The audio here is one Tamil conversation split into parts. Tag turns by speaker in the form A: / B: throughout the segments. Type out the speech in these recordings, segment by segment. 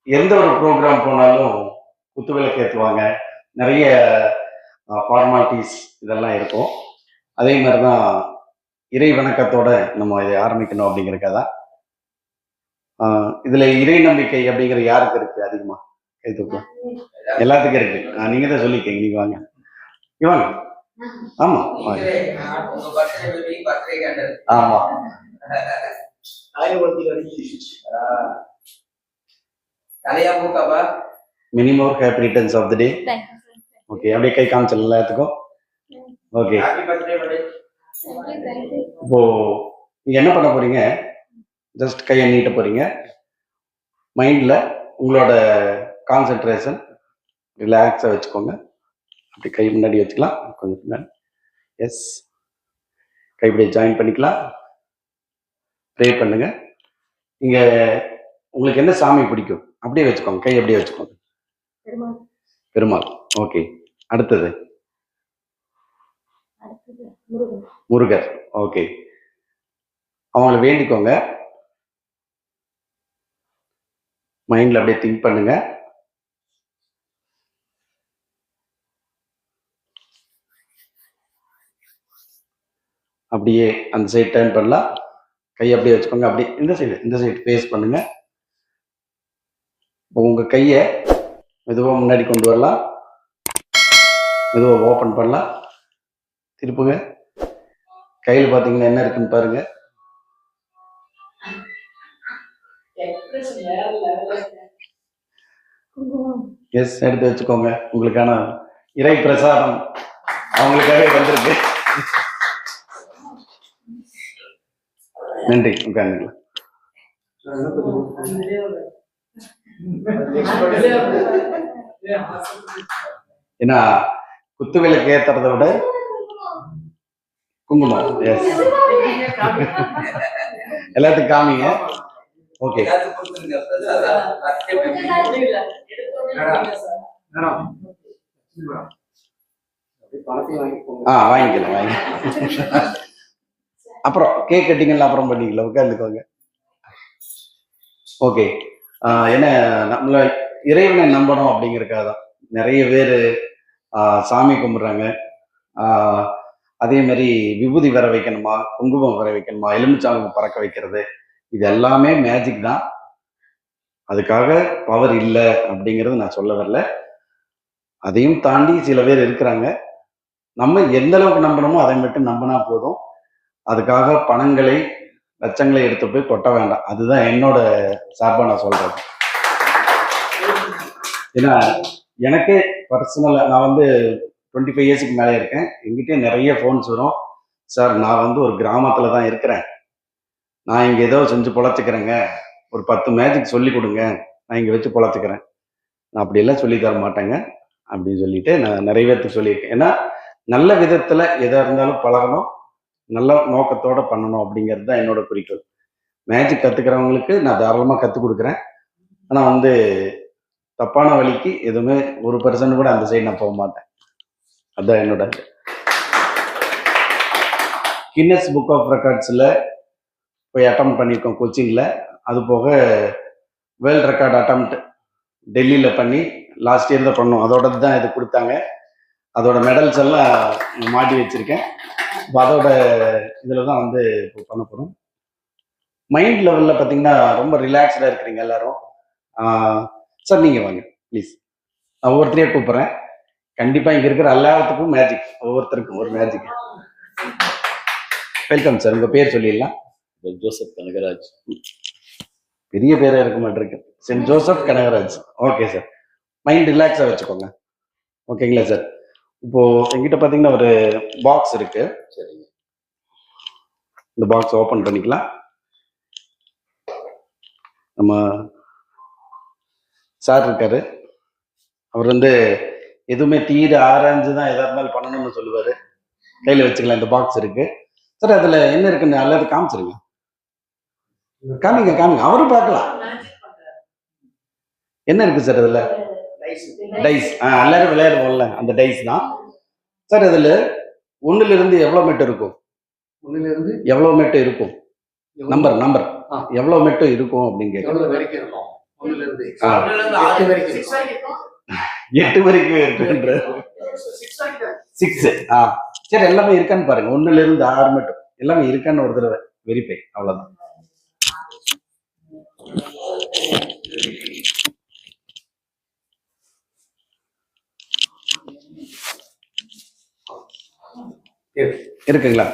A: எந்த ஒரு ப்ரோக்ராம் போனாலும் குத்துவிளக்கு ஏற்றுவாங்க. நிறைய ஃபார்மாலிட்டிஸ் இதெல்லாம் இருக்கும். அதே மாதிரி தான் இறை வணக்கத்தோட நம்ம இதை ஆரம்பிக்கணும் அப்படிங்கிறக்காக தான். இதுல இறை நம்பிக்கை அப்படிங்கிற யாருக்கு இருக்கு அதிகமா? கை தூக்கலாம். எல்லாத்துக்கும் இருக்கு. நீங்க தான் சொல்லிக்கீங்க. நீங்க வாங்க. இவாங்க. ஆமா ஆமா. Many more happy returns of the day. Okay, அப்படியே கை காமிச்சல எல்லாத்துக்கும். ஓகே, இப்போ நீங்க என்ன பண்ண போறீங்க? ஜஸ்ட் கையை நீட்ட போறீங்க. மைண்ட்ல உங்களோட கான்சென்ட்ரேஷன் ரிலாக்ஸா வச்சுக்கோங்க. அப்படி கை முன்னாடி வச்சுக்கலாம், கொஞ்சம் பின்னாடி. எஸ், கைப்படியை ஜாயின் பண்ணிக்கலாம். ப்ரே பண்ணுங்க. இங்க உங்களுக்கு என்ன சாமி பிடிக்கும் அப்படியே வச்சுக்கோங்க. கை அப்படியே வச்சுக்கோங்க. பெருமாள். ஓகே, அடுத்தது முருகர். ஓகே, அவங்கள வேண்டிக்கோங்க. மைண்ட்ல அப்படியே திங்க் பண்ணுங்க. அப்படியே அந்த சைடு டர்ன் பண்ணலாம். கை அப்படியே வச்சுக்கோங்க. அப்படியே இந்த சைடு ஃபேஸ் பண்ணுங்க. இப்போ உங்க கையை மெதுவாக முன்னாடி கொண்டு வரலாம். மெதுவாக ஓப்பன் பண்ணலாம். திருப்புங்க. கையில் பார்த்தீங்கன்னா என்ன இருக்குன்னு பாருங்க. எஸ், எடுத்து வச்சுக்கோங்க. உங்களுக்கான இறை பிரசாதம் அவங்களுக்காக வந்திருக்கு. நன்றி. உட்காந்துங்களா. ஏன்னா குத்துவிளக்கு ஏத்துறத விட குங்குமம். எஸ், எல்லாத்துக்கும் காமிங்க. ஓகே, வாங்கிக்கலாம். அப்புறம் கேக் கட்டிங்கலாம் அப்புறம் பண்ணிக்கலாம். உட்காந்துக்கோங்க. ஓகே, என்ன நம்மள இறைவனை நம்பணும் அப்படிங்கிறதுக்காக தான் நிறைய பேர் சாமி கும்பிட்றாங்க. அதே மாதிரி விபூதி வர வைக்கணுமா, குங்குமம் வர வைக்கணுமா, எலுமிச்சாங்கம் பறக்க வைக்கிறது, இது எல்லாமே மேஜிக் தான். அதுக்காக பவர் இல்லை அப்படிங்கிறது நான் சொல்ல வரல. அதையும் தாண்டி சில பேர் இருக்கிறாங்க. நம்ம எந்த அளவுக்கு நம்பணுமோ அதை மட்டும் நம்பினா போதும். அதுக்காக பணங்களை லட்சங்களை எடுத்து போய் கொட்ட வேண்டாம். அதுதான் என்னோட சார்பாக நான் சொல்றேன். ஏன்னா எனக்கு பர்சனலாக நான் 25 இயர்ஸுக்கு மேலே இருக்கேன். எங்கிட்டே நிறைய ஃபோன்ஸ் வரும். சார், நான் ஒரு கிராமத்தில் தான் இருக்கிறேன், நான் இங்கே ஏதோ செஞ்சு பொழைச்சிக்கிறேங்க, ஒரு 10 மேஜிக் சொல்லி கொடுங்க, நான் இங்கே வச்சு பொழைச்சிக்கிறேன். நான் அப்படியெல்லாம் சொல்லி தர மாட்டேங்க அப்படின்னு சொல்லிட்டு நான் நிறைய பேர்த்துக்கு சொல்லியிருக்கேன். ஏன்னா நல்ல விதத்தில் எதாக இருந்தாலும் பழகணும், நல்ல நோக்கத்தோடு பண்ணணும் அப்படிங்கிறது தான் என்னோட குறிக்கோள். மேஜிக் கற்றுக்கிறவங்களுக்கு நான் தாராளமாக கற்றுக் கொடுக்குறேன். ஆனால் தப்பான வழிக்கு எதுவுமே 1% கூட அந்த சைடு நான் போக மாட்டேன். அதுதான் என்னோட கின்னஸ் புக் ஆஃப் ரெக்கார்ட்ஸில் போய் அட்டம் பண்ணியிருக்கோம் கோச்சிங்கில். அது போக வேர்ல்ட் ரெக்கார்ட் அட்டம்ப்ட் டெல்லியில் பண்ணி லாஸ்ட் இயர் தான் பண்ணோம். அதோட தான் இது கொடுத்தாங்க. அதோட மெடல்ஸ் எல்லாம் மாட்டி வச்சுருக்கேன். இப்போ அதோட இதில் தான் இப்போ பண்ண போகிறோம். மைண்ட் லெவலில் பார்த்தீங்கன்னா ரொம்ப ரிலாக்ஸ்டாக இருக்கிறீங்க எல்லாரும். சார், நீங்கள் வாங்க ப்ளீஸ். நான் ஒவ்வொருத்தரையே கூப்பிட்றேன். கண்டிப்பாக இங்கே இருக்கிற எல்லாத்துக்கும் மேஜிக், ஒவ்வொருத்தருக்கும் ஒரு மேஜிக். Welcome sir. உங்கள் பேர் சொல்லிடலாம்.
B: ஜோசப் கனகராஜ்.
A: பெரிய பேராக இருக்க மாட்டிருக்கு. Saint Joseph Kanagaraj. Okay sir, mind ரிலாக்ஸாக வச்சுக்கோங்க. ஓகேங்களா சார்? இப்போது எங்கிட்ட பார்த்தீங்கன்னா ஒரு பாக்ஸ் இருக்கு.
B: சரிங்க,
A: இந்த பாக்ஸ் ஓப்பன் பண்ணிக்கலாம். நம்ம சார் இருக்காரு. அவர் எதுவுமே தீர ஆராய்ஞ்சு தான் எதாக இருந்தாலும் பண்ணணும்னு சொல்லுவார். கையில் வச்சுக்கலாம். இந்த பாக்ஸ் இருக்கு சார். அதில் என்ன இருக்குன்னு எல்லாரும் காமிச்சிருங்க. காமிங்க. அவரும் பார்க்கலாம். என்ன இருக்கு சார் அதில்? டைஸ். எல்லாரும் விளையாடுவோம்ல, அந்த டைஸ் தான் சார். அதில் 1லிருந்து எவ்வளோ மெட்டு இருக்கும்? 1லிருந்து எவ்வளோ மெட்டு இருக்கும்? நம்பர் எவ்வளோ மெட்டு இருக்கும் அப்படின்னு கேட்குறோம். ஆ. 8 வரைக்கும் இருக்குன்ற 6. சரி, எல்லாமே இருக்கான்னு பாருங்க. 1ல இருந்து 6 மட்டும் எல்லாமே இருக்கான்னு ஒரு தடவை வெரிஃபை, அவ்வளவுதான். இருக்குங்களா?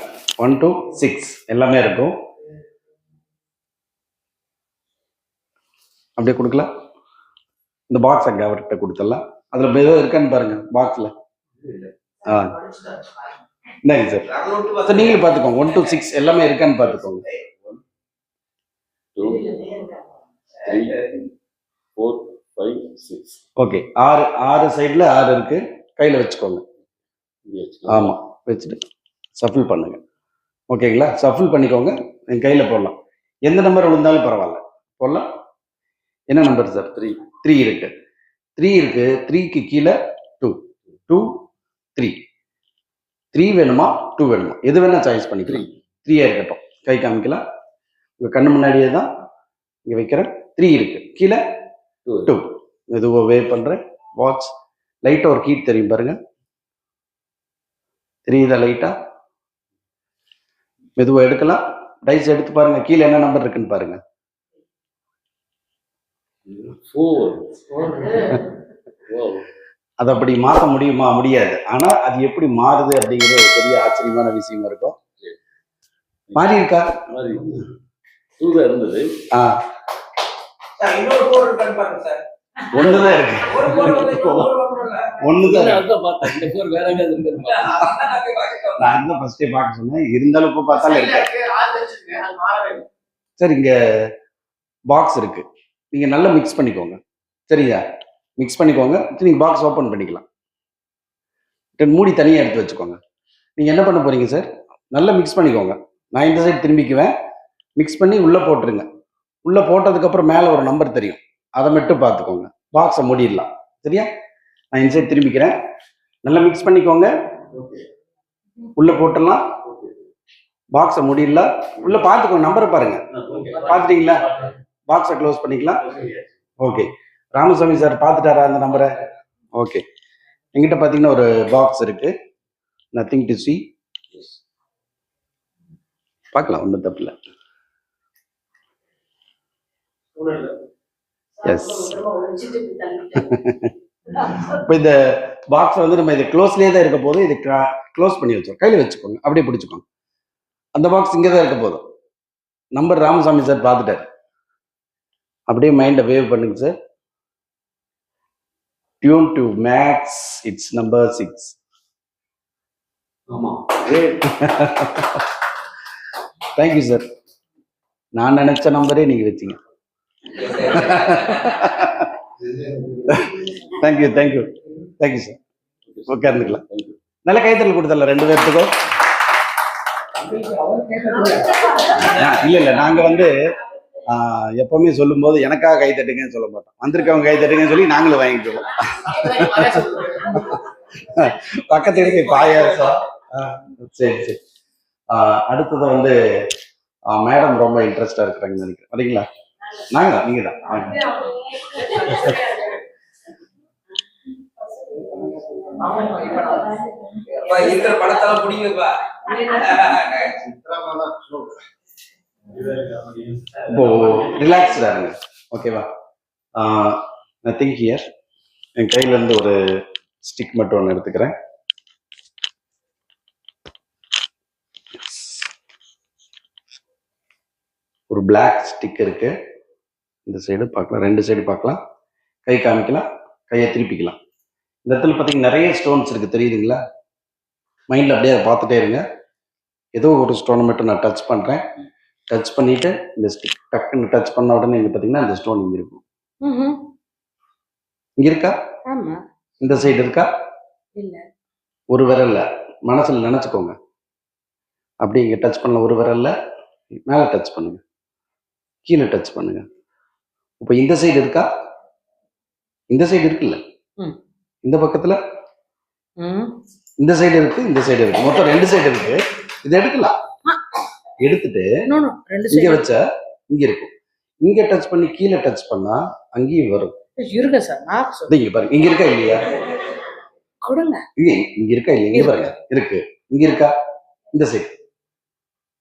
A: 1 to 6 எல்லாமே இருக்கும். அப்படியே கொடுக்கலாம். இந்த பாக்ஸ் அங்க அவர்கிட்ட கொடுத்துடலாம். அதுல ஏதோ இருக்கான்னு பாருங்க பாக்ஸ்ல. இந்தாங்க சார். சார் நீங்களும் பார்த்துக்கோங்க. 1 to 6 எல்லாமே இருக்கான்னு பார்த்துக்கோங்க.
B: 2, 3, 4, 5, 6.
A: ஓகே. 6 சைடுல 6 இருக்கு. கையில வச்சுக்கோங்க. ஆமா, வச்சுட்டு சஃபில் பண்ணுங்க. ஓகேங்களா? சஃபில் பண்ணிக்கோங்க. என் கையில போடலாம். எந்த நம்பர் விழுந்தாலும் பரவாயில்ல, போடலாம். என்ன நம்பர் சார்? 3 இருக்கு. 3 இருக்கு. 3க்கு கீழே 2, 2, 3. 3 வேணுமா 2 வேணுமா? எது வேணா சாய்ஸ் பண்ணிக்கலாம். 3 இருக்கட்டும். கை காமிக்கலாம். உங்க கண்ணு முன்னாடியே தான் இங்க வைக்கிறேன். 3 இருக்கு. கீழே 2. மெதுவா வே பண்றேன். வாட்ச். லைட்டா ஒரு கீட் தெரியும் பாருங்க. தெரியுதா? லைட்டா மெதுவா எடுக்கலாம். டைஸ் எடுத்து பாருங்க. கீழே என்ன நம்பர் இருக்குன்னு பாருங்க.
B: 4. Wow.
A: அது அப்படி மாற்ற முடியுமா? முடியாது. ஆனா அது எப்படி மாறுது அப்படிங்கிற ஒரு பெரிய ஆச்சரியமான விஷயமா இருக்கும். மாறி இருக்கா?
B: 2 தான் இருந்தது.
A: ஒண்ணுதான் இருக்கு. ஒண்ணுதான் இருக்கு.
B: அதான் பார்த்தேன். இந்த 4 வேற எங்கேயாவது இருந்தது.
A: நான் தான் ஃபர்ஸ்டே பார்க்க சொன்னேன். இருந்தாலும் இப்ப பார்த்தாலும் இருக்கு. சரி, இங்க பாக்ஸ் இருக்கு. நீங்க நல்லா மிக்ஸ் பண்ணிக்கோங்க. சரியா? மிக்ஸ் பண்ணிக்கோங்க. நீங்க பாக்ஸ் ஓபன் பண்ணிக்கலாம். மூடி தனியா எடுத்து வச்சுக்கோங்க. நீங்க என்ன பண்ண போறீங்க சார்? நல்லா மிக்ஸ் பண்ணிக்கோங்க. நான் இந்த சைடு திரும்பிக்குவேன். மிக்ஸ் பண்ணி உள்ள போட்டுருங்க. உள்ள போட்டதுக்கு அப்புறம் மேல ஒரு நம்பர் தெரியும். அதை மட்டும் பார்த்துக்கோங்க. பாக்ஸை மூடிடலாம். சரியா? நான் இந்த சைடு திரும்பிக்கிறேன். நல்லா மிக்ஸ் பண்ணிக்கோங்க. உள்ள போட்டுடலாம். பாக்ஸை மூடிடலாம். உள்ள பார்த்துக்கோங்க. நம்பரை பாருங்க. பார்த்துட்டீங்களா? பாக்ஸை க்ளோஸ் பண்ணிக்கலாம். ஓகே. ராமசாமி சார் பார்த்துட்டாரா அந்த நம்பரை? ஓகே. எங்கிட்ட பார்த்தீங்கன்னா ஒரு பாக்ஸ் இருக்கு. Nothing to C. பார்க்கலாம், ஒன்றும் தப்பு இல்லை. எஸ். இப்போ இந்த பாக்ஸ் வந்து நம்ம இது க்ளோஸ்லேயே தான் இருக்க போது. இது க்ளோஸ் பண்ணி வச்சோம். கையில் வச்சுக்கோங்க. அப்படியே பிடிச்சிக்கோங்க. அந்த பாக்ஸ் இங்கே தான் இருக்க போதும். நம்பர் ராமசாமி சார் பார்த்துட்டாரு. அப்படியே மைண்டை வேவ் பண்ணுங்க sir. Tune to max. It's number 6.
B: ஆமா.
A: Thank you sir. நான் நினைச்ச நம்பரே நீங்க வச்சீங்க. Thank you thank you thank you sir. உட்கார்ந்துக்கலாம். நல்ல கைத்தறல் கொடுத்தல 2 பேர்த்துக்கும். இல்ல நாங்க வந்து எப்பவுமே சொல்லும் போது எனக்காக கை தட்டுங்கன்னு சொல்ல மாட்டோம். வந்திருக்கவங்க கை தட்டுங்கன்னு சொல்லி நாங்களும் வாங்கிக்குவோம். பக்கத்து இடத்துக்கு பாயாசம். சரி சரி. அடுத்தது வந்து மேடம் ரொம்ப இன்ட்ரெஸ்டா இருக்கிறாங்கன்னு நினைக்கிறேன். வரீங்களா? நீங்க தான்.
C: படத்தெல்லாம் பிடிங்கப்பா.
A: இப்போ ரிலாக்ஸ்டா இருங்க. ஓகேவா? Nothing here. என் கையில இருந்து ஒரு ஸ்டிக் மட்டும் ஒன்று எடுத்துக்கிறேன். ஒரு பிளாக் ஸ்டிக் இருக்கு. இந்த சைடு பார்க்கலாம், 2 சைடு பார்க்கலாம். கை காமிக்கலாம், கையை திருப்பிக்கலாம். இந்த இடத்துல பார்த்தீங்கன்னா நிறைய ஸ்டோன்ஸ் இருக்கு, தெரியுதுங்களா? மைண்ட்ல அப்படியே அதை பார்த்துட்டே இருங்க. ஏதோ ஒரு ஸ்டோனை மட்டும் நான் டச் பண்றேன். டச் பண்ணிட்டு இந்த ஸ்டிக் டக்குன்னு டச் பண்ண உடனே இங்க பார்த்தீங்கன்னா இந்த ஸ்டோன் இங்க இருக்கும். இங்க இருக்கா? இந்த சைடு இருக்கா? ஒரு விரல்ல மனசுல நினைச்சுக்கோங்க. அப்படி இங்க டச் பண்ண ஒரு விரல்ல மேல டச் பண்ணுங்க, கீழே டச் பண்ணுங்க. இப்போ இந்த சைடு இருக்கா? இந்த சைடு இருக்குல்ல? இந்த பக்கத்துல இந்த சைடு இருக்கு, இந்த சைடு இருக்கு. மொத்தம் 2 சைடு இருக்கு. இதை எடுக்கலாம். எடுத்துட்டு இங்க வச்சா இங்க இருக்கும். இங்க டச் பண்ணி கீழே டச் பண்ணா அங்கேயும் வரும்.
D: இருங்க சார், நான் சொல்றேன்.
A: இது இங்க பாருங்க, இங்க இருக்கா இல்லையா?
D: கொடுங்க.
A: இங்க இருக்கா இல்லையா? இங்க பாருங்க, இருக்கு. இங்க இருக்கா? இந்த சைடு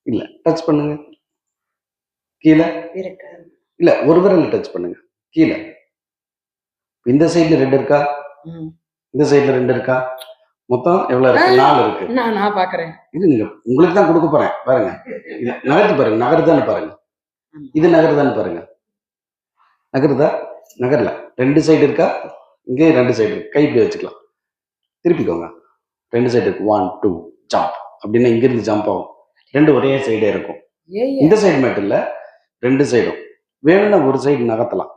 A: இல்ல, டச் பண்ணுங்க. கீழே
D: இருக்கு.
A: இல்ல, ஒரு விரல் டச் பண்ணுங்க கீழே. இந்த சைடுல 2 இருக்கா? இந்த சைடுல 2 இருக்கா? மொத்தம் எவ்வளவு இருக்கு? 4 இருக்கு.
D: நான் பாக்குறேன்.
A: இது நீங்க உங்களுக்கு தான் கொடுக்க போறேன் பாருங்க. இது நகர்த்து பாருங்க, நகருதான்னு பாருங்க. இது நகருதான்னு பாருங்க. நகருதா? நகரல. 2 சைடு இருக்கா? இங்கே 2 சைடு இருக்கு. கை இப்படி வச்சுக்கலாம். திருப்பிக்கோங்க. 2 சைடு இருக்கு. 1 2 ஜம்ப் அப்படின்னா இங்க இருந்து ஜம்ப் ஆகும். 2 ஒரே சைடே இருக்கும். இந்த சைடு மட்டும் இல்ல, 2 சைடும் வேணும்னா ஒரு சைடு நகர்த்தலாம்.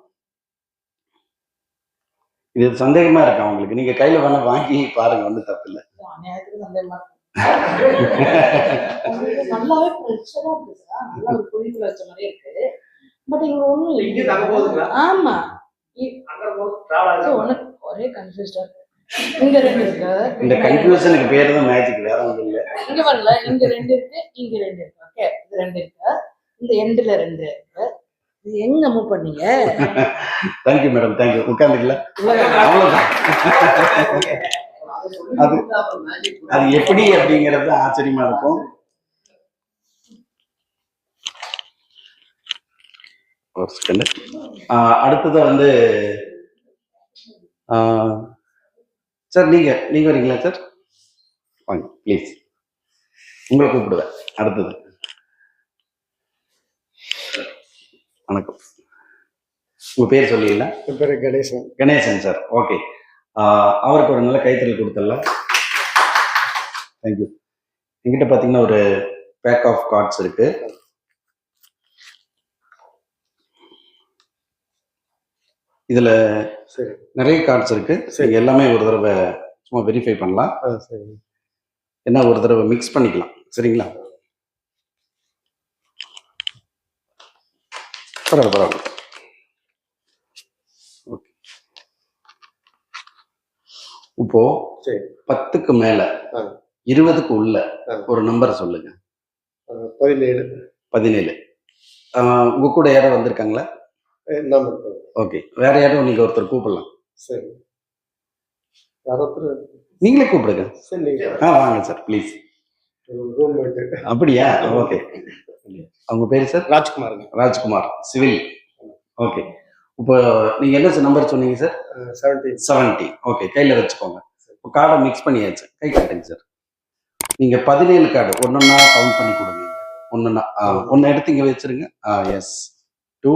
A: இது சந்தேகமா இருக்கா உங்களுக்கு? நீங்க கையில வேணா வாங்கி பாருங்க, ஒன்றும் தப்பு இல்லை.
D: நல்லாவே பிரச்சனை இருக்கு சார். நல்லா ஒரு குழிக்குள்ள வச்ச மாதிரி இருக்கு. பட் இங்க ஒண்ணும்
C: இங்க தங்க போகுதுங்களா?
D: ஆமா,
C: டிராவல்
D: உனக்கு ஒரே கன்ஃபியூஸ்டா இருக்கு. இங்க 2 இருக்கு.
A: இந்த கன்ஃபியூஷனுக்கு பேர் தான் மேஜிக், வேற ஒன்றும் இல்லை.
D: இங்க வரல, இங்க 2 இருக்கு, இங்க 2 இருக்கு. ஓகே, இது 2 இருக்கு, இந்த எண்ட்ல 2 இருக்கு. இது எங்க மூவ் பண்ணீங்க?
A: Thank you madam, thank you. உட்காந்துக்கல, அவ்வளவுதான். அது அது எப்படி அப்படிங்கிறது ஆச்சரியமா இருக்கும். ஒரு செகண்ட். அடுத்தது வந்து சார், நீங்க வரீங்களா சார்? வாங்க ப்ளீஸ், உங்களை கூப்பிடுவேன். அடுத்தது வணக்கம், உங்க பேர் சொல்லிடலாம்.
E: என் பேர் கணேசன்.
A: Ganesan sir, okay. அவருக்கு ஒரு நல்ல கைத்தறல் கொடுத்துடலாம். தேங்க்யூ. என்கிட்ட பார்த்தீங்கன்னா ஒரு பேக் ஆஃப் கார்ட்ஸ் இருக்கு. இதுல
E: சரி,
A: நிறைய கார்ட்ஸ் இருக்கு.
E: சரி.
A: நீங்க எல்லாமே ஒரு தடவை சும்மா வெரிஃபை பண்ணலாம்.
E: சரி.
A: என்ன ஒரு தடவை மிக்ஸ் பண்ணிக்கலாம், சரிங்களா? பரவாயில்ல. ஓகே. இப்போ
E: சரி.
A: 10க்கு மேல
E: ஆ.
A: 20க்கு உள்ள
E: ஆ.
A: ஒரு நம்பர் சொல்லுங்க.
E: 17.
A: 17. உங்க கூட யாரும் வந்திருக்காங்களா?
E: நான் மட்டும்.
A: ஓகே. வேற யாரும் நீங்க ஒருத்தர் கூப்பிடலாம்.
E: சரி, யாராவது
A: நீங்களே கூப்பிடுங்க.
E: சரி, நீங்க
A: வாங்க சார் ப்ளீஸ்.
E: ரூம் போயிட்டு.
A: அப்படியா? ஓகே. அவங்க பேர் சார்?
E: ராஜ்குமாருங்க.
A: ராஜ்குமார், சிவில். ஓகே. இப்போ நீங்க என்ன சார் நம்பர் சொன்னீங்க சார்?
E: 17.
A: 70. ஓகே, கையில வச்சுக்கோங்க. இப்போ கார்டை மிக்ஸ் பண்ணியாச்சு. கை காட்டுங்க சார். நீங்க 17 கார்டு ஒன்னொன்னா கவுண்ட் பண்ணி கொடுங்க. ஒன்னொன்னா ஒன்னு எடுத்து இங்க வச்சிருங்க. எஸ். 2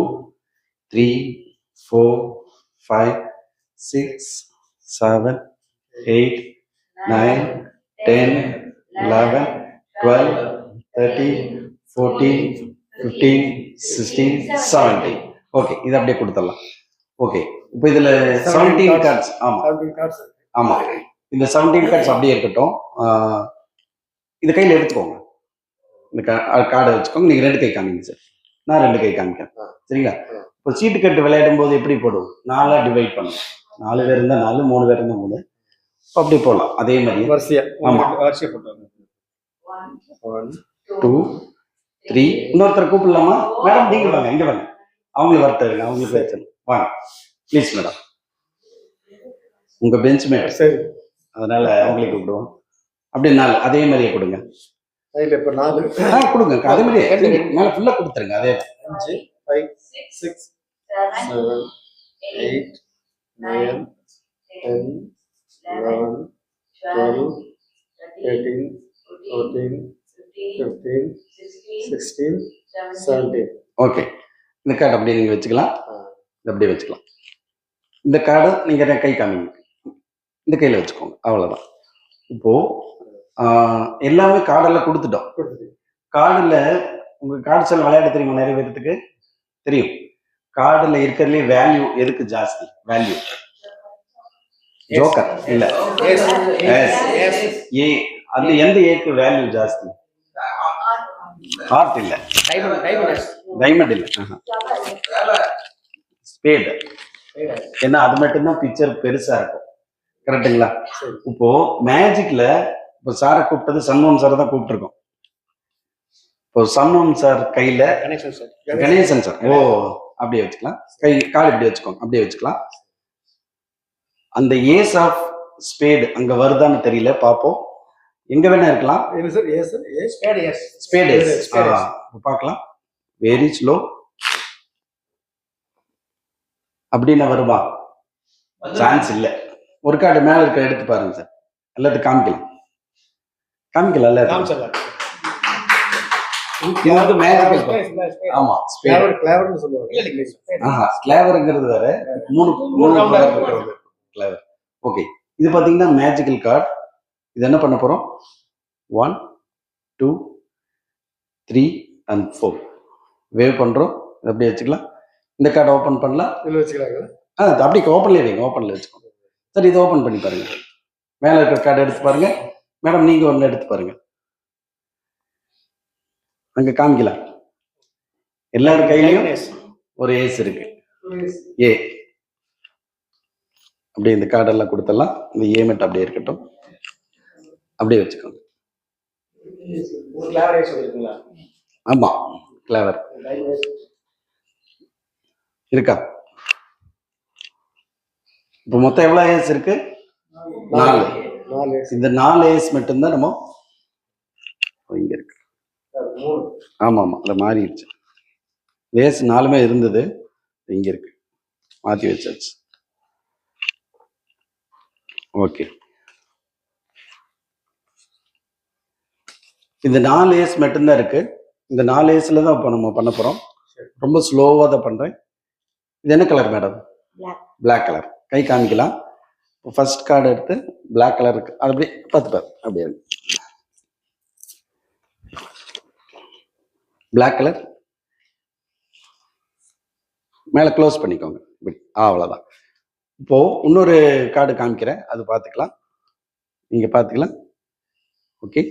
A: 3 4 5 6 7 8 9 10 11 12 13 14 15 16 17. ஓகே, இது அப்படியே கொடுத்துடலாம். ஓகே, இப்போ இதுல 17 கார்ட்ஸ். ஆமா
E: 17 cards.
A: ஆமா, இந்த 17 கார்ட்ஸ் அப்படியே இருக்கட்டும். இதை கையில எடுத்துக்கோங்க. இந்த கார்டை வச்சுக்கோங்க. நீங்க 2 கை காமிங்க சார், நான் 2 கை காமிக்கிறேன். சரிங்களா? இப்போ சீட்டு கட்டு விளையாடும் போது எப்படி போடும்? 4 டிவைட் பண்ணும். 4 பேர் இருந்தா 4, 3 பேர் இருந்தா 3. அப்படி போடலாம். அதே மாதிரி
E: வரிசையா.
A: ஆமா.
E: வரிசையா போட்டாங்க. 1
A: 2 3. இன்னொருத்தர் கூப்பிடலாமா? மேடம் நீங்க வாங்க, இங்க வாங்க. அவங்களுக்கு வரட்டு, அவங்களுக்கு வச்சிடலாம். வாங்க ப்ளீஸ் மேடம், உங்க பெஞ்ச் மேட்.
E: சரி,
A: அதனால அவங்களுக்கு கூப்பிடுவோம். அப்படியே 4 அதே மாதிரியே கொடுங்க.
E: அதுல இப்ப 4
A: கொடுங்க. அதே மாதிரியே மேல ஃபுல்லா கொடுத்துருங்க. அதே
E: 5 5 6 7 8 9 10 11 12 13 14 15 16 17.
A: ஓகே. இந்த கார்டு அப்படியே நீங்க வச்சுக்கலாம். இது அப்படியே வச்சுக்கலாம். இந்த கார்டு நீங்க கை காமிங்க. இந்த கையில வச்சுக்கோங்க. அவ்வளவுதான். இப்போ எல்லாமே கார்டெல்லாம் கொடுத்துட்டோம். கார்டுல உங்க கார்டு எல்லாம் விளையாட தெரியுமா? நிறைய பேருக்கு தெரியும். கார்டுல இருக்கிறதுலே வேல்யூ எதுக்கு ஜாஸ்தி? வேல்யூ ஜோக்கர் இல்ல, ஏ. அதுல எந்த ஏக்கு வேல்யூ ஜாஸ்தி? ஹார்ட் இல்ல, டைமண்ட் இல்ல, ஸ்பேட். ஏன்னா அது மட்டும்தான் பிக்சர் பெருசா இருக்கும். கரெக்டுங்களா? இப்போ மேஜிக்ல இப்போ சாரை கூப்பிட்டது சண்முகம் சார் தான் கூப்பிட்டுருக்கோம். இப்போ சண்முகம் சார் கையில
E: கணேசன் சார்.
A: கணேசன் சார். ஓ அப்படியே வச்சுக்கலாம். கால் இப்படி வச்சுக்கோங்க, அப்படியே வச்சுக்கலாம். அந்த ஏஸ் ஆஃப் ஸ்பேடு அங்க வருதான்னு தெரியல, பார்ப்போம். எங்க வேணா இருக்கலாம்.
E: என்ன sir? A sir, A
C: spade is.
A: Spade
E: Spade is.
A: பார்க்கலாம். Very slow. அப்படின்னு வருமா? சான்ஸ் இல்ல. ஒரு கார்டு மேல இருக்க எடுத்து பாருங்க சார். எல்லாத்தையும் காமிக்கலாம்.
E: காமிச்சிடலாம்.
A: இது வந்து மேஜிக்கல். ஆமா, ஸ்பேடு.
E: கிளவர்னு சொல்லுவாங்க.
A: ஆஹா, கிளேவருங்கிறது வேற. மூணு
C: round ஆ
A: இருக்கிறது கிளேவர். ஓகே, இது பாத்தீங்கன்னா மேஜிக்கல் கார்டு. இது என்ன பண்ண போறோம்? 1 2 3 and 4 வேவ் பண்றோம். இது அப்படியே வச்சுக்கலாம். இந்த கார்டை ஓபன் பண்ணலாம்.
E: இதுல வச்சுக்கலாங்களா?
A: அப்படியே ஓப்பன்ல வைங்க, ஓப்பன்ல வச்சுக்கோங்க. சரி, இது ஓபன் பண்ணி பாருங்க. மேல இருக்கிற கார்டு எடுத்து பாருங்க. மேடம் நீங்க ஒண்ணு எடுத்து பாருங்க. அங்க காமிக்கலாம். எல்லாரும் கையிலயும் ஒரு ஏஸ் இருக்கு. ஏ அப்படியே இந்த கார்டெல்லாம் கொடுத்துடலாம். இந்த ஏ மட்டும் அப்படியே இருக்கட்டும். அப்படியே வச்சுக்கோங்க.
C: கிளாவரே சொல்லிருக்கீங்களா?
A: ஆமா, கிளவர் இருக்கா? இப்போ மொத்தம் எவ்வளவு ஏஸ் இருக்கு? 4.
E: 4
A: இந்த 4 ஏஸ் மட்டும்தான் நம்ம இங்க இருக்கு. ஆமா, அது மாறிடுச்சு. ஏஸ் 4மே இருந்தது, இங்க இருக்கு, மாத்தி வச்சாச்சு. ஓகே, இந்த 4 ஏஸ் மட்டும்தான் இருக்கு. இந்த 4 ஏஸ்ல தான் இப்போ நம்ம பண்ண போறோம். ரொம்ப ஸ்லோவா தான் பண்றேன். இது என்ன கலர் மேடம்? Black colour. கை காமிக்கலாம். ஃபர்ஸ்ட் கார்டு எடுத்து பிளாக் கலர் இருக்கு, அது அப்படியே பார்த்து அப்படியே பிளாக் கலர் மேல க்ளோஸ் பண்ணிக்கோங்க இப்படி. அவ்வளவுதான். இப்போ இன்னொரு கார்டு காமிக்கிறேன், அது பார்த்துக்கலாம். நீங்க பார்த்துக்கலாம். ஓகே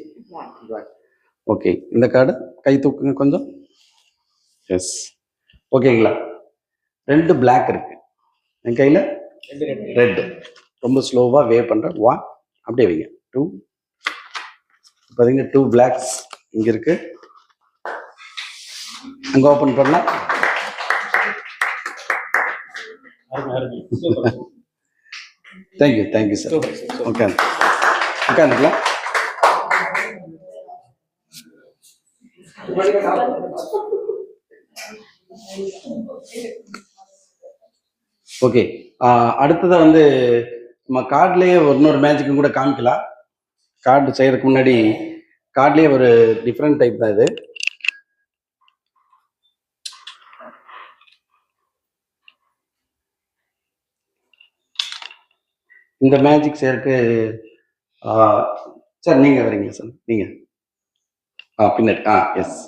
A: ஓகே, இந்த கார்டு கை தூக்குங்க கொஞ்சம். எஸ், ஓகேங்களா? 2 பிளாக் இருக்கு என் கையில, ரெட். ரொம்ப ஸ்லோவா வேவ் பண்றேன். 1 அப்படியே வைங்க. 2 பாத்தீங்கன்னா 2 பிளாக்ஸ் இங்க இருக்கு. அங்க ஓபன் பண்ணலாம். Thank you sir. ஓகே, உட்காந்துக்கலாம். ஓகே, அடுத்ததா வந்து நம்ம கார்ட்லயே இன்னொரு மேஜிக்கும் கூட காமிக்கலாம். கார்டு செய்யறதுக்கு முன்னாடி கார்ட்லயே ஒரு டிஃப்ரெண்ட் டைப் தான் இது. இந்த மேஜிக் செய்யறதுக்கு சார் நீங்க வரீங்களா சார்? நீங்க பின்னாடி. எஸ்,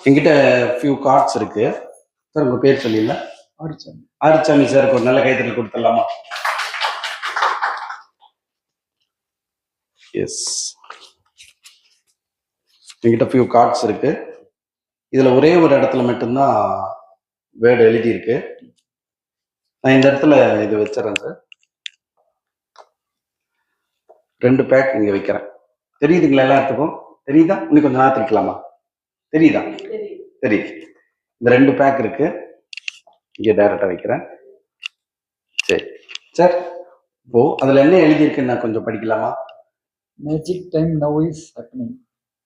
A: என்கிட்ட ஃபியூ கார்ட்ஸ் இருக்கு சார். உங்க பேர் சொல்லிடல? ஆரிச்சாமி சாருக்கு ஒரு நல்ல கைத்தறி கொடுத்துடலாமா? எஸ், என்கிட்ட ஃபியூ கார்ட்ஸ் இருக்கு. இதுல ஒரே ஒரு இடத்துல மட்டும்தான் வேர்டு எழுதி இருக்கு. நான் இந்த இடத்துல இது வச்சிடறேன் சார். 2 பேக் இங்க வைக்கிறேன். தெரியுதுங்களா எல்லாத்துக்கும்? தெரியுதா? இன்னும் கொஞ்சம் நேரத்தில் இருக்கலாமா? தெரியுதா? தெரியுது. இந்த 2 பேக் இருக்கு, இங்க டைரக்டா வைக்கிறேன். சரி சார், இப்போ அதுல என்ன எழுதி இருக்குன்னு நான் கொஞ்சம் படிக்கலாமா?
F: Magic time now is happening.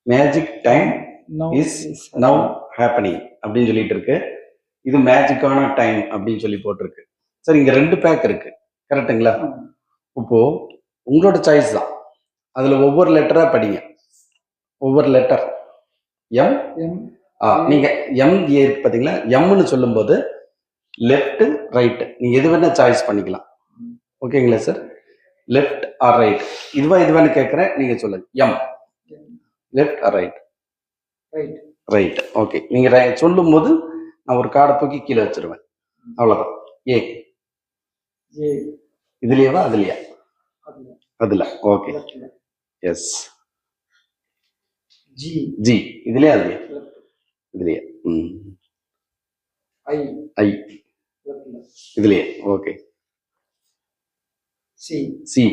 A: Magic time is now happening அப்படின்னு சொல்லிட்டு இருக்கு. இது மேஜிக்கான டைம் அப்படின்னு சொல்லி போட்டிருக்கு. சார் இங்க 2 பேக் இருக்கு, கரெக்டுங்களா? இப்போ உங்களோட சாய்ஸ் தான். அதுல ஒவ்வொரு லெட்டரா படிங்க. ஒவ்வொரு லெட்டர் எம். நீங்க எம் ஏ பாத்தீங்களா? எம்னு சொல்லும்போது லெஃப்ட் ரைட் நீங்க எது வேணா சாய்ஸ் பண்ணிக்கலாம். ஓகேங்களா சார்? லெஃப்ட் ஆர் ரைட், இதுவான்னு கேட்குறேன், நீங்க சொல்லுங்க. Um left or right? Right. Okay, நீங்க சொல்லும்போது நான் ஒரு கார்டை தூக்கி கீழே வச்சிருவேன், அவ்வளவுதான். ஏ இதுலயேவா அதுலயா? அதுல. Okay, S. ஜி இதுலயே அதுலயே? இதுலயே. ஐ இதுலயே. ஓகே. சி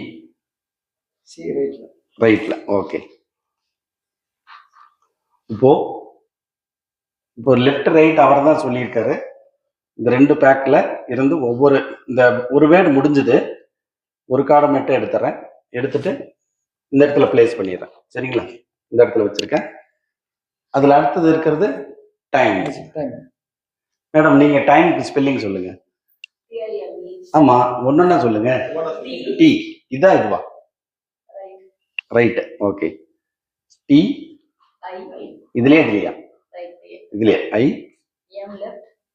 A: ரைட்ல. ஓகே. இப்போ இப்போ லெஃப்ட் ரைட் அவர் தான் சொல்லியிருக்காரு. இந்த 2 பேக்ல இருந்து ஒவ்வொரு இந்த ஒரு வேர்டு முடிஞ்சது. ஒரு கார்டை மட்டும் எடுத்துறேன். எடுத்துட்டு இந்த இடத்துல பிளேஸ் பண்ணிடுறேன். சரிங்களா? இந்த இடத்துல வச்சிருக்கேன். அதுல அடுத்தது இருக்கிறது டைம்.
F: Magic time.
A: மேடம் நீங்க டைம்க்கு ஸ்பெல்லிங் சொல்லுங்க. ஆமா, ஒன்னொன்னா சொல்லுங்க. டி இதா இதுவா? ரைட். ஓகே. டி இதுலயே இதுலயா? இதுலயே I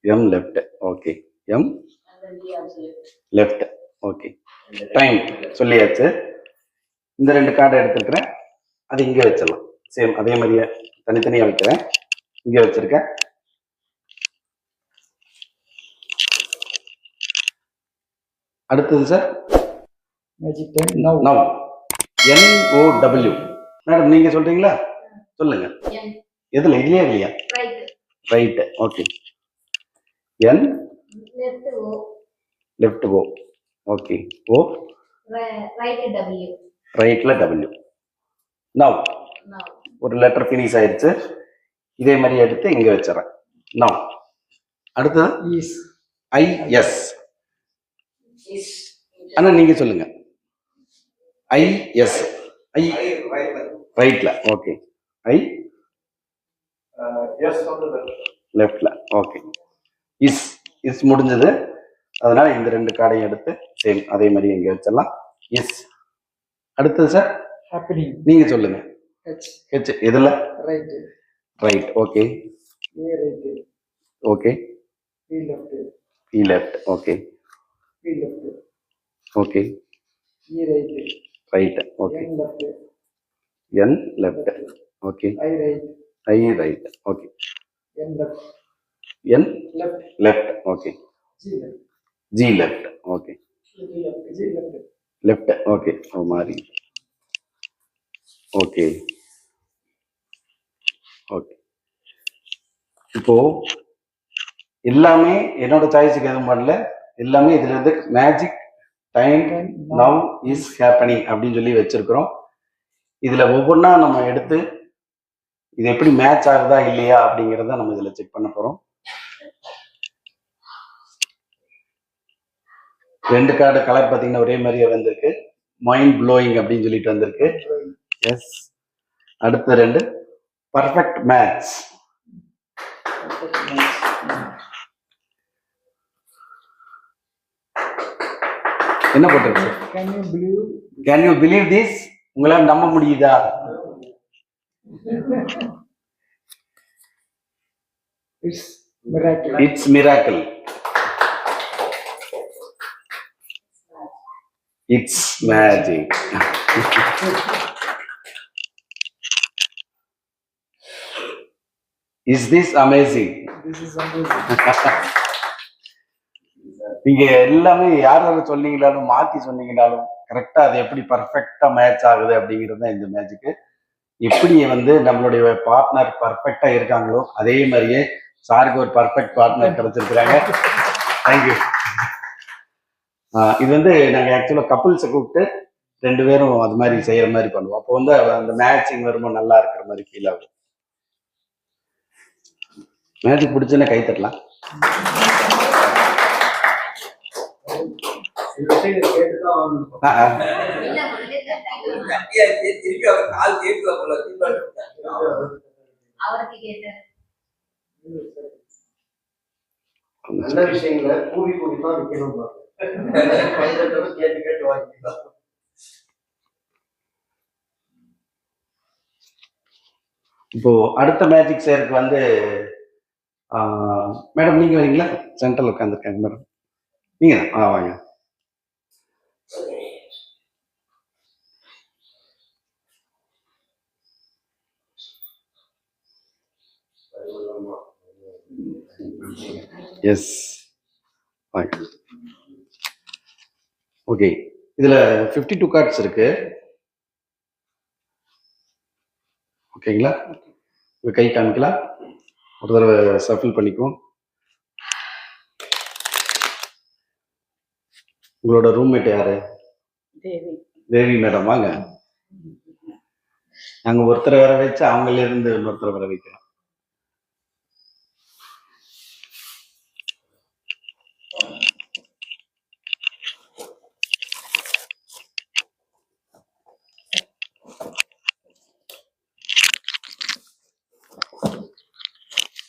A: am left. Okay. M left. Okay. Time சொல்லியாச்சு. இந்த 2 கார்டை எடுத்துக்கிறேன். அது இங்கே வச்சிடலாம். சேம் அதே மாதிரியே தனித்தனியா வைக்கிறேன். இங்கே வச்சிருக்கேன். அடுத்தது sir
F: Magic time now.
A: Now. NOW. Madam நீங்க சொல்றீங்களா? சொல்லுங்க. எதுல இதுலயா இல்லையா? ரைட். ஓகே. N லெஃப்ட் ஓ. ஓகே. ஓ ரைட்ல W. நவ் ஒரு லெட்டர் ஃபினிஷ் ஆயிடுச்சு. இதே மாதிரி எடுத்து இங்க வச்சிடறேன். நவ். அடுத்தது
F: Is.
A: IS. அண்ணா நீங்க சொல்லுங்க. IS. ஐ ரைட்ல. ஓகே. ஐ லெஃப்ட்ல. ஓகே. இஸ் முடிஞ்சது. அதனால இந்த 2 கார்டையும் எடுத்து சேம் அதே மாதிரி இங்க வச்சிடலாம். இஸ். அடுத்தது சார்
F: Happening.
A: நீங்க சொல்லுங்க.
F: H.
A: ஹெச் எதுல?
F: Right.
A: Right. Okay.
F: A right.
A: Okay.
F: B left.
A: E left. Okay.
F: B left.
A: Okay.
F: E right.
A: Right. Okay.
F: N left.
A: N left. Okay.
F: I right.
A: I right. Okay.
F: N left.
A: N
F: Left.
A: Left. Okay.
F: G left.
A: G left. Okay.
F: G left.
A: Left. Okay. ஓ மாறி. ஓகே. ஓகே. இப்போ எல்லாமே என்னோட சாய்ஸுக்கு எதுவும் பண்ணல. எல்லாமே இதுல இருந்து magic time now is happening அப்படின்னு சொல்லி வச்சிருக்கிறோம். இதுல ஒவ்வொன்றா நம்ம எடுத்து இது எப்படி மேட்ச் ஆகுதா இல்லையா அப்படிங்கிறத நம்ம இதுல செக் பண்ண போறோம். 2 கார்டு கலர் பார்த்தீங்கன்னா ஒரே மாதிரியே வந்திருக்கு. மைண்ட் ப்ளோயிங் அப்படின்னு சொல்லிட்டு வந்திருக்கு. எஸ். அடுத்த 2 பர்ஃபெக்ட் மேட்ச். என்ன போட்டிருக்கு?
F: Can you believe?
A: Can you believe this? உங்களால் நம்ப முடியுதா?
F: It's miracle.
A: It's miracle. It's magic. Is this amazing?
F: This is amazing.
A: நீங்க எல்லாமே யார் யார் சொன்னீங்கனாலும் மாத்தி சொன்னீங்கனாலும் கரெக்டா அது எப்படி பர்ஃபெக்டா மேட்ச் ஆகுது அப்படிங்கிறது தான் இந்த மேஜிக்கு. எப்படி வந்து நம்மளுடைய பார்ட்னர் பர்ஃபெக்டா இருக்காங்களோ அதே மாதிரியே சாருக்கு ஒரு பர்ஃபெக்ட் பார்ட்னர் கிடைச்சிருக்கிறாங்க. தேங்க்யூ. இது வந்து நாங்க ஆக்சுவலா கப்புள்ஸை கூப்பிட்டு 2 பேரும் அது மாதிரி செய்யற மாதிரி பண்ணுவோம். அப்போ வந்து அந்த மேட்சிங் வரும்போது நல்லா இருக்கிற மாதிரி ஃபீல் ஆகும். மேஜிக் பிடிச்சுன்னா கை தட்டலாம்.
E: இந்த சைடு கேட்டுதான் ஆகணும்.
G: திருப்பி அவர் கால் கேட்கல போல.
H: அவருக்கு கேட்டார்.
E: நல்ல விஷயங்களை கூவி கூவி தான் விற்கணும். கேட்டு கேட்டு வாங்கிக்கலாம்.
A: இப்போ அடுத்த மேஜிக் சேருக்கு வந்து மேடம் நீங்க வரீங்களா? சென்ட்ரல் உட்காந்துருக்காங்க மேடம். நீங்க வாங்க. எஸ் வாங்க. ஓகே. இதுல 52 கார்ட்ஸ் இருக்கு. ஓகேங்களா? உங்க கை காமிக்கலாம். ஒரு தடவை சஃபில் பண்ணிக்குவோம். உங்களோட ரூம்மேட் யாரு?
D: தேவி.
A: தேவி மேடம் வாங்க. நாங்க ஒருத்தரை வர வச்சு அவங்கள இருந்து இன்னொருத்தரை வர வைக்கிறோம்.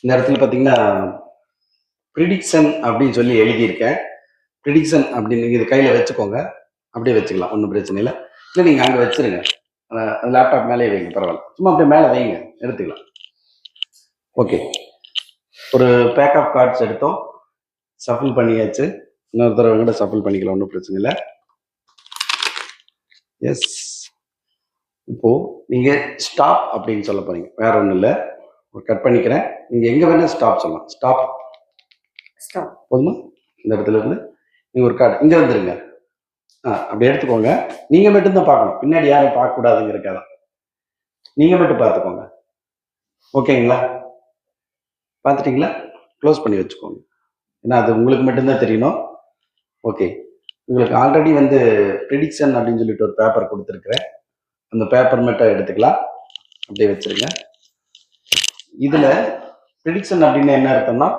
A: இந்த இடத்துல பாத்தீங்கன்னா ப்ரிடிக்ஷன் அப்படின்னு சொல்லி எழுதியிருக்கேன். ப்ரிடிக்ஷன் அப்படின்னு நீங்க இது கையில வச்சுக்கோங்க, அப்படியே வச்சுக்கலாம், ஒன்றும் பிரச்சனை இல்லை. இல்லை நீங்க அங்க வச்சிருங்க, லேப்டாப் மேலே வைங்க, பரவாயில்ல, சும்மா அப்படியே மேலே வைங்க, எடுத்துக்கலாம். ஓகே, ஒரு பேக் ஆஃப் கார்ட்ஸ் எடுத்தோம், சஃபில் பண்ணியாச்சு. இன்னொரு தடவை கூட சஃபில் பண்ணிக்கலாம், ஒன்றும் பிரச்சனை இல்லை. எஸ், இப்போ நீங்க ஸ்டாப் அப்படின்னு சொல்ல போறீங்க, வேற ஒன்றும் இல்லை. கட் பண்ணிக்கிறேன், நீங்க எங்க வேணா ஸ்டாப் சொல்லலாம். Stop
F: Stop.
A: போதுமா? இந்த இடத்துல இருந்து நீங்க ஒரு கார்டு இங்க வந்துருங்க. அப்படி எடுத்துக்கோங்க. நீங்க மட்டும்தான் பார்க்கணும், பின்னாடி யாரும் பார்க்க கூடாதுங்கிறக்காக நீங்க மட்டும் பார்த்துக்கோங்க. ஓகேங்களா? பார்த்துட்டீங்களா? க்ளோஸ் பண்ணி வச்சுக்கோங்க, ஏன்னா அது உங்களுக்கு மட்டும்தான் தெரியணும். ஓகே, உங்களுக்கு ஆல்ரெடி வந்து ப்ரிடிக்ஷன் அப்படின்னு சொல்லிட்டு ஒரு பேப்பர் கொடுத்துருக்குறேன், அந்த பேப்பர் மட்டும் எடுத்துக்கலாம், அப்படியே வச்சிருங்க. இதுல ப்ரிடிக்ஷன் அப்படின்னு என்ன அர்த்தம்னா,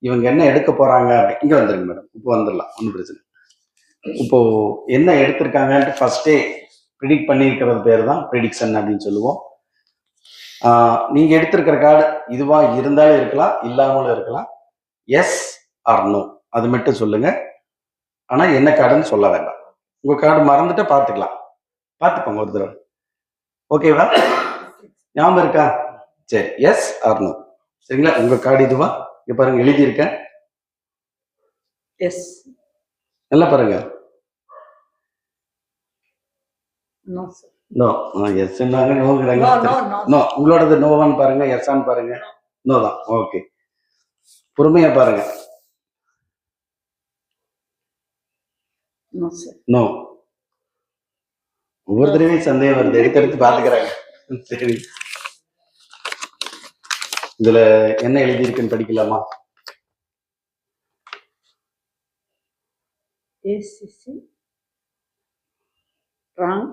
A: இவங்க என்ன எடுக்க போறாங்க அப்படி. இங்க வந்துருங்க மேடம், இப்போ வந்துடலாம், ஒன்றும் பிரச்சனை. இப்போ என்ன எடுத்திருக்காங்கன்ட்டு ஃபர்ஸ்டே ப்ரிடிக்ட் பண்ணியிருக்கிறது பேர் தான் ப்ரிடிக்ஷன் அப்படின்னு சொல்லுவோம். நீங்க எடுத்திருக்கிற கார்டு இதுவா இருந்தாலும் இருக்கலாம், இல்லாமலும் இருக்கலாம். எஸ் ஆர் நோ அது மட்டும் சொல்லுங்க. ஆனா என்ன கார்டுன்னு சொல்ல வேண்டாம். உங்க கார்டு மறந்துட்டா பார்த்துக்கலாம், பார்த்துக்கோங்க ஒரு தடவை. ஓகேவா? ஞாபகம் இருக்கா? சரி, எஸ் ஆர் நோ. சரிங்களா? உங்க கார்டு இதுவா? இங்க பாருங்க, எழுதியிருக்கேன்.
F: Yes.
A: நல்லா பாருங்க.
F: No, sir.
A: No, yes
F: No, no, no.
A: No. உங்களோடது நோவான்னு பாருங்க, எஸ்ஸான்னு பாருங்க. நோ தான். ஓகே, பொறுமையா பாருங்க.
F: No, sir.
A: நோ. ஒவ்வொரு தடவையும் சந்தேகம் வருது, எடுத்து எடுத்து பாத்துக்கிறாங்க. சரி, இதுல என்ன எழுதியிருக்குன்னு படிக்கலாமா?
F: ACC. Wrong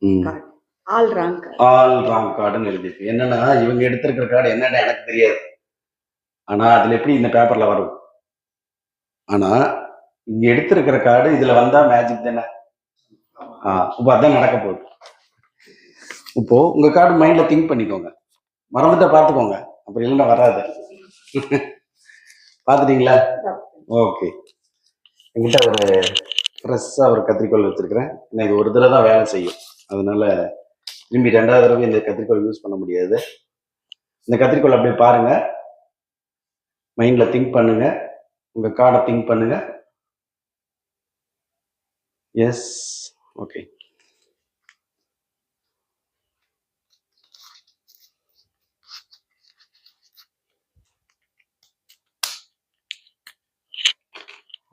A: ம்,
F: card. All wrong card.
A: All wrong கார்டுன்னு எழுதியிருக்கு. என்னன்னா இவங்க எடுத்திருக்கிற கார்டு என்னன்னு எனக்கு தெரியாது, ஆனா அதுல எப்படி இந்த பேப்பர்ல வரும். ஆனா இங்க எடுத்திருக்கிற கார்டு இதுல வந்தா மேஜிக் தானே. இப்போ அதான் நடக்க போகுது. இப்போ உங்க கார்டு மைண்ட்ல திங்க் பண்ணிக்கோங்க, மறந்துட்டா பார்த்துக்கோங்க, அப்புறம் இல்லைன்னா வராது. பார்த்துட்டீங்களா? ஓகே, என்கிட்ட ஒரு ஃப்ரெஷ்ஷாக ஒரு கத்திரிக்கோல் வச்சிருக்கிறேன். ஏன்னா இது ஒரு தடவை தான் வேலை செய்யும், அதனால திரும்பி ரெண்டாவது தடவை இந்த கத்திரிக்கோல் யூஸ் பண்ண முடியாது. இந்த கத்திரிக்கோல் அப்படியே பாருங்க, மைண்ட்ல திங்க் பண்ணுங்க, உங்க கார்டை திங்க் பண்ணுங்க. S, okay.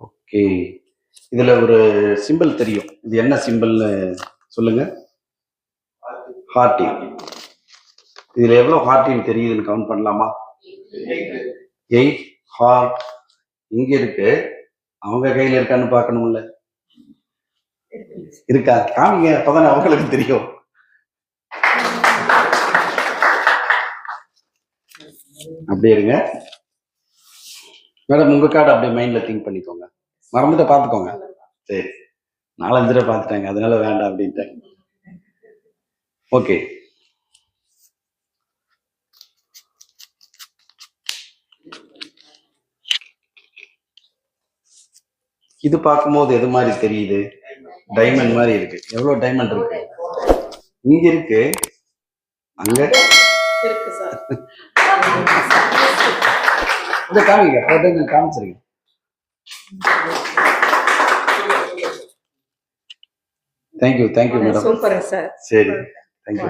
A: ஓகே, இதுல ஒரு சிம்பிள் தெரியும், இது என்ன சிம்பிள்னு சொல்லுங்க. ஹார்டின். இதுல எவ்வளவு ஹார்டின் தெரியுதுன்னு கவுண்ட் பண்ணலாமா? 8 ஹார்ட் இங்க இருக்கு, அவங்க கையில இருக்கான்னு பார்க்கணும்ல. இருக்கா? காமிங்க, அப்பதானே அவங்களுக்கு தெரியும். அப்படியே இருங்க மேடம், உங்க கார்டு அப்படியே மைண்ட்ல திங்க் பண்ணிக்கோங்க, மறந்துட்ட பார்த்துக்கோங்க. சரி, 4-5 தடவை பார்த்துட்டாங்க, அதனால வேண்டாம் அப்படின்ட்டாங்க. ஓகே, இது பார்க்கும்போது எது மாதிரி தெரியுது? டைமண்ட் மாதிரி இருக்கு. எவ்வளவு டைமண்ட் இருக்கு? இங்க இருக்கு, அங்க
D: இருக்கு சார்.
A: இதை காமிங்க, போட்டு காமிச்சிருங்க. Thank you madam.
F: Super, sir.
A: சரி, தேங்க்யூ.